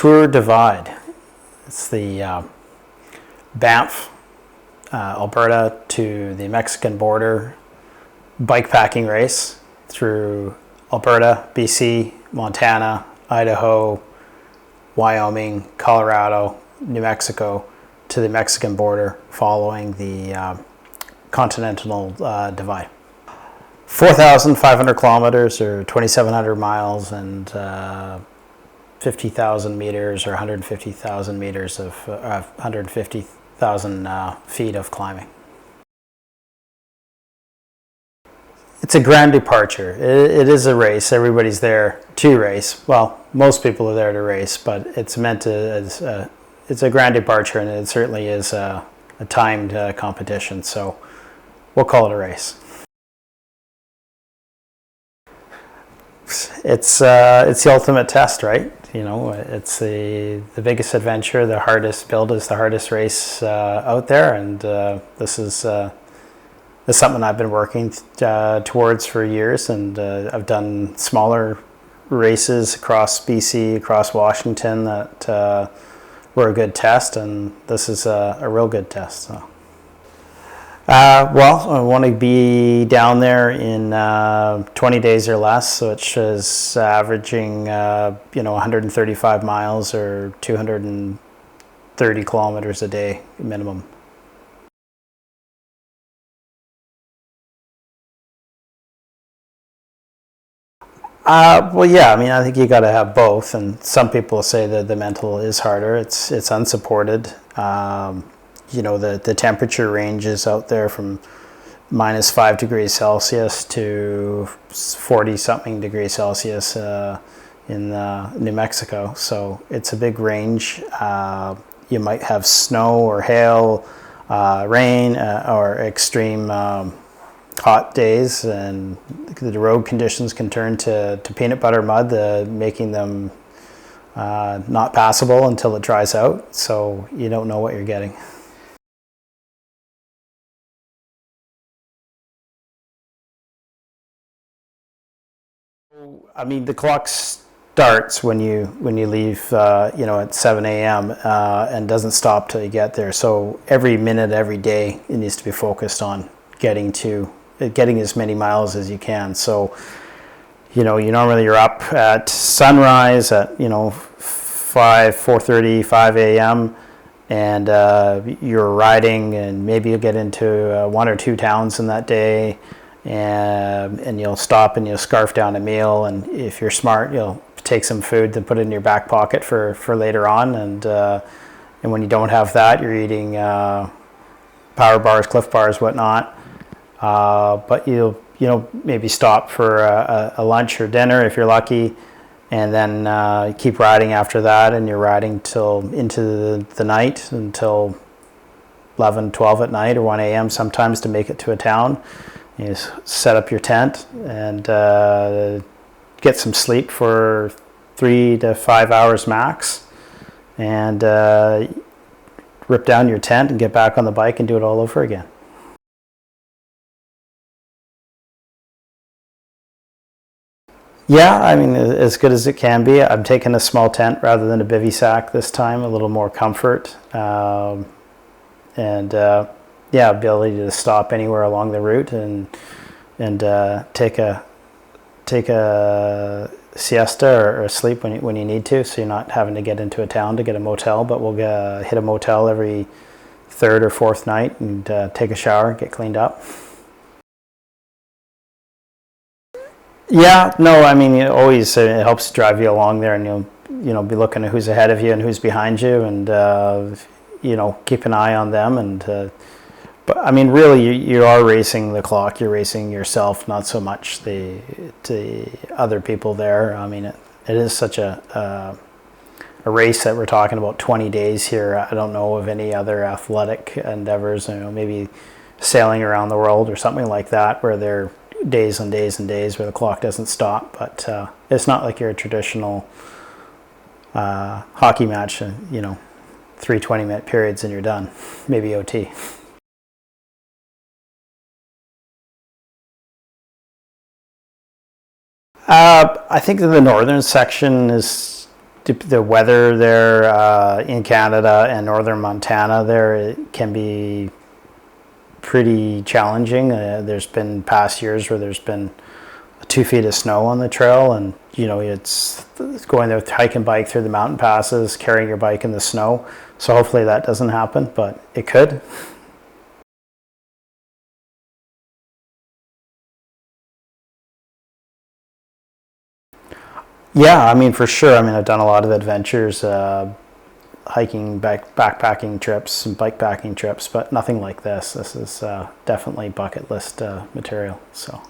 Tour Divide. It's the Banff, Alberta to the Mexican border bikepacking race through Alberta, BC, Montana, Idaho, Wyoming, Colorado, New Mexico to the Mexican border following the Continental Divide. 4,500 kilometers or 2,700 miles and 50,000 meters or 150,000 meters of 150,000 feet of climbing. It's a grand departure. It is a race. Everybody's there to race. Well, most people are there to race, but it's meant to. It's a grand departure, and it certainly is a timed competition. So we'll call it a race. It's the ultimate test, right? You know, it's the biggest adventure, the hardest build is the hardest race out there, and this is something I've been working towards for years, and I've done smaller races across BC, across Washington that were a good test, and this is a real good test. So. Well, I want to be down there in 20 days or less, which is averaging 135 miles or 230 kilometers a day minimum. Well, yeah, I mean, I think you got to have both, and some people say that the mental is harder. It's unsupported. The temperature ranges out there from minus 5 degrees Celsius to 40 something degrees Celsius in New Mexico. So it's a big range. You might have snow or hail, rain, or extreme hot days, and the road conditions can turn to peanut butter mud, making them not passable until it dries out. So you don't know what you're getting. I mean, the clock starts when you leave, at 7 a.m. And doesn't stop till you get there. So every minute, every day, it needs to be focused on getting as many miles as you can. So, you're up at sunrise at 4:30, 5 a.m. and you're riding, and maybe you'll get into one or two towns in that day. And you'll stop and you'll scarf down a meal, and if you're smart, you'll take some food to put in your back pocket for later on. And when you don't have that, you're eating power bars, Cliff bars, whatnot. But you'll maybe stop for a lunch or dinner if you're lucky, and then keep riding after that, and you're riding till into the night until 11, 12 at night or 1 a.m. sometimes to make it to a town. You set up your tent and get some sleep for 3 to 5 hours max, and rip down your tent and get back on the bike and do it all over again. Yeah, I mean, as good as it can be. I'm taking a small tent rather than a bivy sack this time, a little more comfort. Ability to stop anywhere along the route and take a siesta or a sleep when you need to, so you're not having to get into a town to get a motel. But we'll hit a motel every third or fourth night and take a shower, get cleaned up. Yeah, no, I mean, it helps drive you along there, and you'll be looking at who's ahead of you and who's behind you, and keep an eye on them. And but I mean, really, you are racing the clock. You're racing yourself, not so much the other people there. I mean, it is such a race that we're talking about 20 days here. I don't know of any other athletic endeavors, maybe sailing around the world or something like that, where they're days and days and days where the clock doesn't stop. But it's not like your traditional hockey match, 3 20-minute periods and you're done, maybe OT. I think that the northern section is the weather there in Canada and northern Montana there, it can be pretty challenging. There's been past years where there's been 2 feet of snow on the trail, and it's going there with hike and bike through the mountain passes, carrying your bike in the snow. So hopefully that doesn't happen, but it could. Yeah, I mean, for sure. I mean, I've done a lot of adventures, hiking, backpacking trips and bikepacking trips, but nothing like this. This is definitely bucket list material. So.